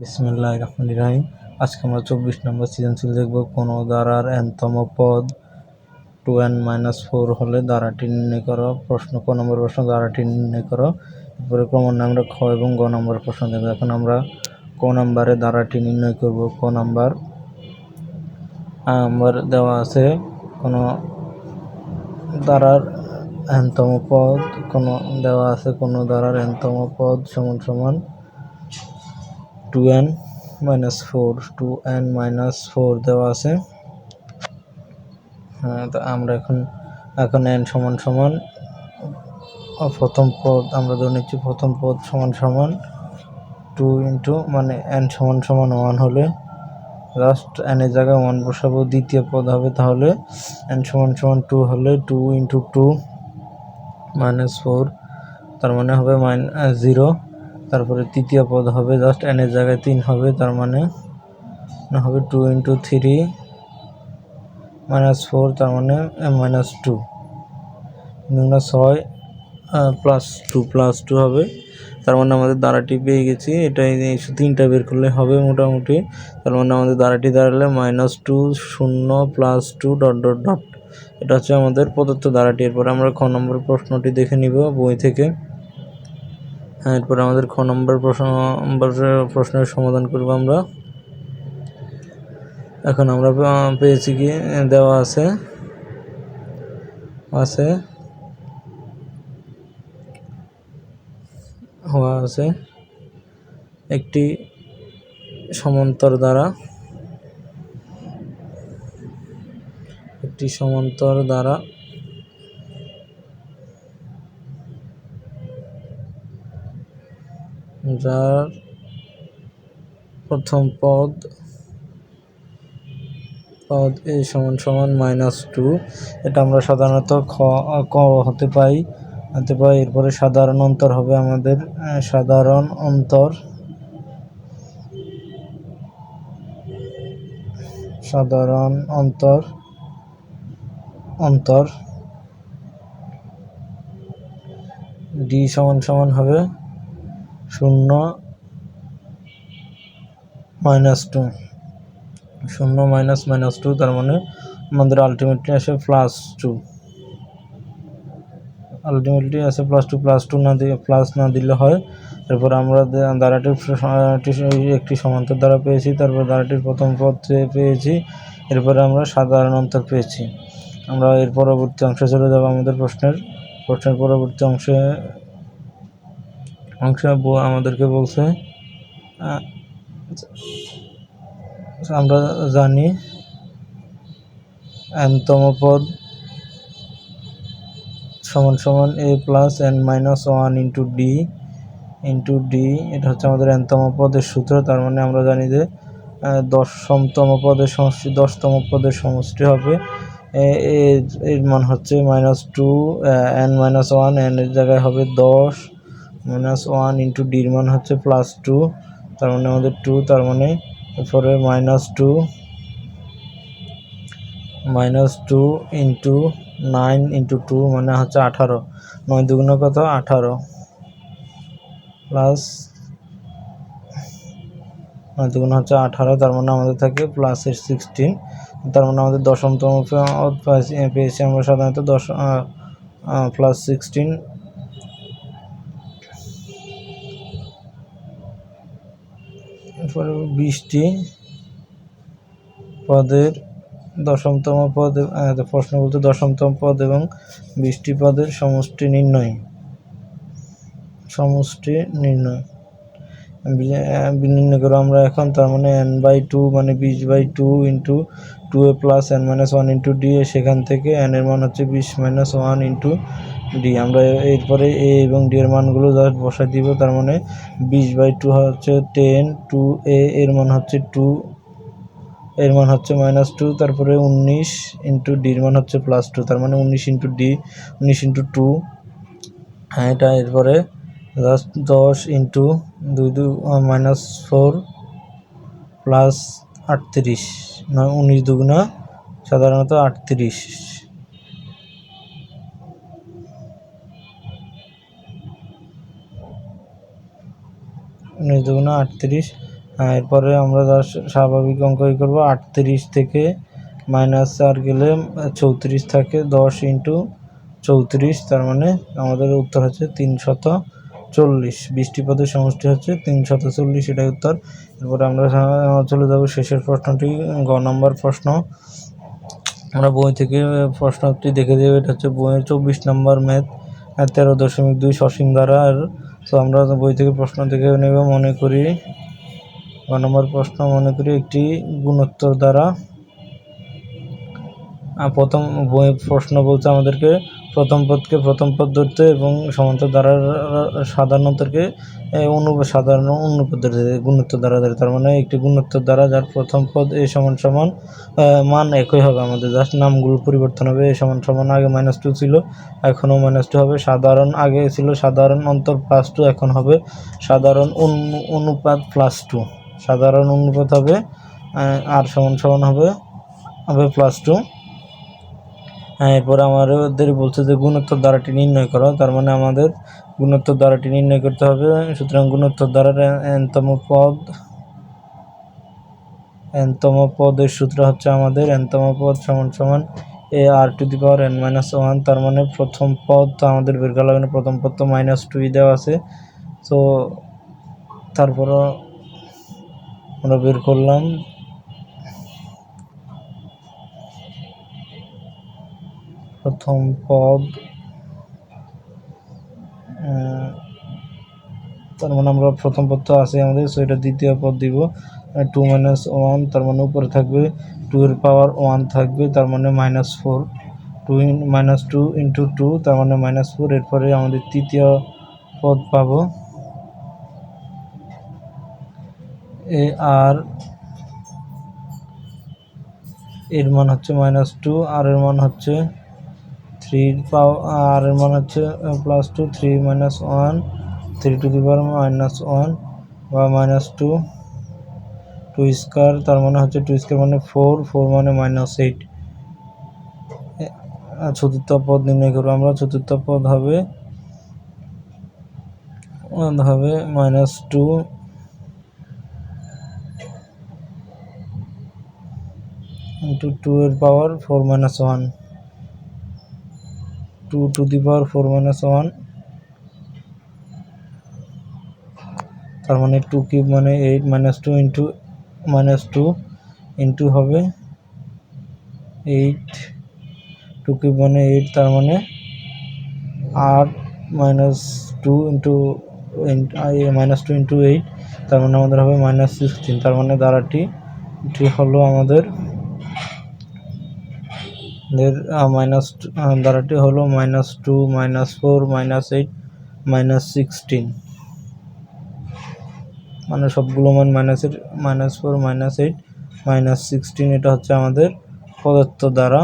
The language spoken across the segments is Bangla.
বিসমিল্লাহির রহমানির রহিম। আজকে আমরা 24 নম্বর সৃজনশীল দেখব। কোনো ধারার nতম পদ 2n-4 হলে ধারাটি নির্ণয় করো। ক নম্বর প্রশ্ন, ধারাটি নির্ণয় করো। এরপরে ক্রমান্বয়ে আমরা খ এবং গ নম্বর প্রশ্ন দেখব। এখন আমরা ক নম্বরে ধারাটি নির্ণয় করব। ক নম্বর দেওয়া আছে কোনো ধারার nতম পদ, দেওয়া আছে কোনো ধারার nতম পদ সমান সমান 2n-4 দেওয়া আছে। তো আমরা এখন n সমান সমান প্রথম পদ আমরা ধরে নিচ্ছি প্রথম পদ সমান সমান 2 ইন্টু মানে n সমান সমান 1 হলে জাস্ট n এর জায়গায় 1 বসাবো। দ্বিতীয় পদ হবে তাহলে n সমান সমান 2 হলে 2 ইন্টু 2 -4 তার মানে হবে 0। তারপরে তৃতীয় পদ হবে জাস্ট n এর জায়গায় 3 হবে, তার মানে হবে 2 ইন্টু 3 -4 তার মানে -2 6 +2 হবে। তার মানে আমাদের ধারাটি পেয়ে গেছি। এটাই তিনটা বের করলে হবে মোটামুটি। তার মানে আমাদের ধারাটি দাঁড়ালে -2 0 +2 ... এটা হচ্ছে আমাদের প্রদত্ত ধারাটি। এরপর আমরা খ নম্বর প্রশ্নটি দেখে নিব বই থেকে। এরপর আমাদের খ নম্বর প্রশ্নের সমাধান করব আমরা। এখন আমরা পেয়েছি কি দেওয়া আছে একটি সমান্তর দ্বারা যার প্রথম পদ a সমান সমান -2। এটা আমরা সাধারণত ক হতে পাই। এরপরে সাধারণ অন্তর হবে আমাদের সাধারণ অন্তর d সমান সমান হবে 0 -2 তার মানে আমাদের আলটিমেটলি আসে +2। +2 না দিলে হয়। এরপর আমরা ধারাটির একটি সমান্তর দ্বারা পেয়েছি। তারপর ধারাটির প্রথম পদ পেয়েছি। এরপরে আমরা সাধারণ অন্তর পেয়েছি। আমরা এর পরবর্তী অংশে চলে যাব। আমাদের প্রশ্নের পরবর্তী অংশে আমাদেরকে বলছে আমরা জানি nতম পদ সমান সমান a + n-1 ইন্টু d। এটা হচ্ছে আমাদের nতম পদের সূত্র। তার মানে আমরা জানি যে 10তম পদের সমষ্টি হবে এর মান হচ্ছে -2 n-1 n এর জায়গায় হবে 10 -1 ইন্টু d এর মান হচ্ছে +2, তার মানে আমাদের 2, তার মানে এরপরে -2 ইন্টু 9 ইন্টু 2 মানে হচ্ছে 18। 9 দুগুণ কত? 18 প্লাস 9 দুগুণ হচ্ছে 18, তার মানে আমাদের থাকে প্লাসের 16। তার মানে আমাদের 10তম পেয়েছি আমরা সাধারণত +16। এরপরে 20টি পদের 10তম পদ, প্রশ্ন বলতে 10তম পদ এবং 20টি পদের সমষ্টি নির্ণয় করো আমরা এখন। তার মানে n/2 মানে 20/2 into 2a + n-1 into d। সেখান থেকে n এর মান হচ্ছে 20 - 1 ইন্টু d। আমরা এরপরে a এবং d এর মানগুলো জাস্ট বসাই দিব। তার মানে 20/2 হচ্ছে 10, 2a এর মান হচ্ছে 2, এর মান হচ্ছে -2, তারপরে 19 ইন্টু d এর মান হচ্ছে +2, তার মানে 19 ইন্টু d 19 ইন্টু 2। এটা এরপরে জাস্ট 10 ইন্টু 2 -4 প্লাস 38 19 দুগুণা সাধারণত 38। 19 দুগুণা 38 এরপরে আমরা স্বাভাবিক অঙ্কই করবো। 38 থেকে -4 গেলে 34 থাকে, 10 ইন্টু 34, তার মানে আমাদের উত্তর হচ্ছে 340। 20টি পদের সমষ্টি হচ্ছে 340, এটাই উত্তর। এরপরে আমরা চলে যাব শেষের প্রশ্নটি, গ নম্বর প্রশ্ন। আমরা বই থেকে প্রশ্নটি দেখে দেবো। এটা হচ্ছে বইয়ের 24 নম্বর ম্যাথ 13.2 সসীম ধারা। তো আমরা বই থেকে প্রশ্ন দেখে নেব। মনে করি গ নম্বর প্রশ্ন, মনে করি একটি গুণোত্তর দ্বারা, প্রথম বই প্রশ্ন বলছে আমাদেরকে প্রথম পদকে প্রথম পদ ধরতে এবং সমান্তর দ্বারার সাধারণতরকে সাধারণ অনুপাত ধরতে, গুণোত্তর দ্বারা ধরে। তার মানে একটি গুণোত্তর দ্বারা যার প্রথম পদ এ সমান সমান মান একই হবে, আমাদের জাস্ট নামগুলো পরিবর্তন হবে। এ সমান সমান আগে -2 ছিল, এখনও -2 হবে। সাধারণ আগে ছিল সাধারণ অন্তর +2, এখন হবে সাধারণ অনুপাত +2। সাধারণ অনুপাত হবে আর সমান সমান হবে +2। এরপরে আমাদের বলছে যে গুণোত্তর দ্বারাটি নির্ণয় করো। তার মানে আমাদের গুণোত্তর দ্বারাটি নির্ণয় করতে হবে। সুতরাং গুণোত্তর দ্বারার nতম পদের সূত্র হচ্ছে আমাদের nতম পদ সমান সমান ar⁻n−1। তার মানে প্রথম পদ তো আমাদের বের করা লাগবে না, প্রথম পদ তো -2 দেওয়া আছে। তো তারপরও আমরা বের করলাম। প্রথম পদ, তার মানে আমরা প্রথম পদ তো আছে আমাদের, সো এটা দ্বিতীয় পদ দিব 2 - 1। তার মানে উপরে থাকবে 2 এর পাওয়ার 1 থাকবে, তার মানে -4। 2 ইন্টু 2, তার মানে -4। এরপরে আমাদের তৃতীয় পদ পাবো আর এর মান হচ্ছে -2, আর এর মান হচ্ছে 3 আর এর মান হচ্ছে +2, 3 - 1, 3 টু দি পাওয়ার -1 বা -2, 2 স্কয়ার, তার মানে হচ্ছে 2 স্কয়ার মানে 4, 4 মানে -8। চতুর্থ পদ নির্ণয় করবো আমরা। চতুর্থ পদ হবে -2 ইন্টু 2 এর পাওয়ার 4 - 1, 2 টু দি পাওয়ার 4 - 1, তার মানে 2 কিউব মানে 8, -2 ইন্টু -2 ইন্টু হবে 8, 2 কিউব মানে 8, তার মানে 8 -2 ইন্টু -2 ইন্টু 8, তার মানে আমাদের হবে -16। তার মানে দ্বারাটি হলো আমাদের দ্বারাটি হলো -2 -4 -8 -16, মানে সবগুলো মান -4 -8 -16। এটা হচ্ছে আমাদের প্রদত্ত দ্বারা।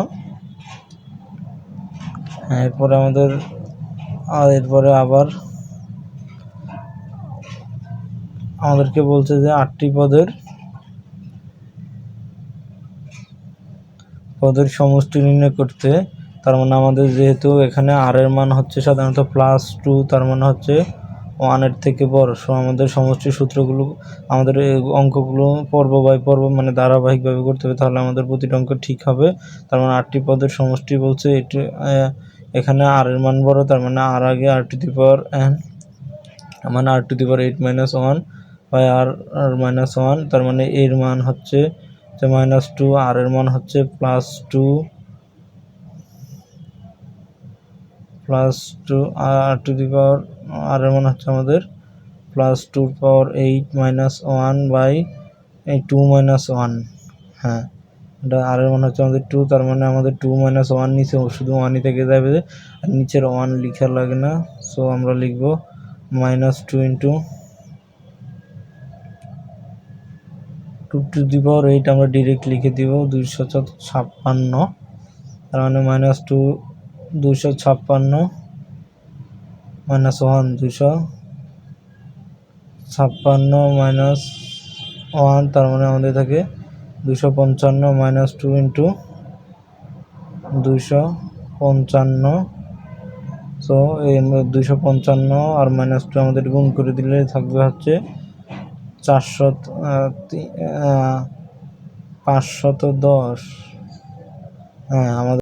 এরপরে আবার আমাদেরকে বলছে যে 8টি পদের সমষ্টি নির্ণয় করতে। তার মানে আমাদের যেহেতু এখানে আর এর মান হচ্ছে সাধারণত +2, তার মানে হচ্ছে 1 এর থেকে বড়। সো আমাদের সমষ্টির সূত্রগুলো, আমাদের অঙ্কগুলো পর্ব বাই পর্ব মানে ধারাবাহিকভাবে করতে হবে, তাহলে আমাদের প্রতিটা অঙ্ক ঠিক হবে। তার মানে 8টি পদের সমষ্টি বলছে এটি, এখানে আর এর মান বড়, তার মানে আর আগে r⁻n, মানে r⁻8 - 1 বাই r-1, তার মানে এর মান হচ্ছে -2, আর এর মান হচ্ছে +2 আর এর মান হচ্ছে আমাদের +2⁸ -1 বাই 2 - 1। হ্যাঁ, এটা আর এর মান হচ্ছে আমাদের 2, তার মানে আমাদের 2 - 1 নিচে শুধু 1ই থেকে যাবে, আর নিচের 1 লেখা লাগে না। সো আমরা লিখব -2 ইন্টু 2 টু দি পাওয়ার 8, আমরা ডিরেক্ট লিখে দিব 256। তার মানে -2 256 -1 256 -1, তার মানে আমাদের থাকে 255 -2 ইন্টু 255। সো এই 255 আর -2 আমাদের গুণ করে দিলে থাকবে হচ্ছে 510, হ্যাঁ আমাদের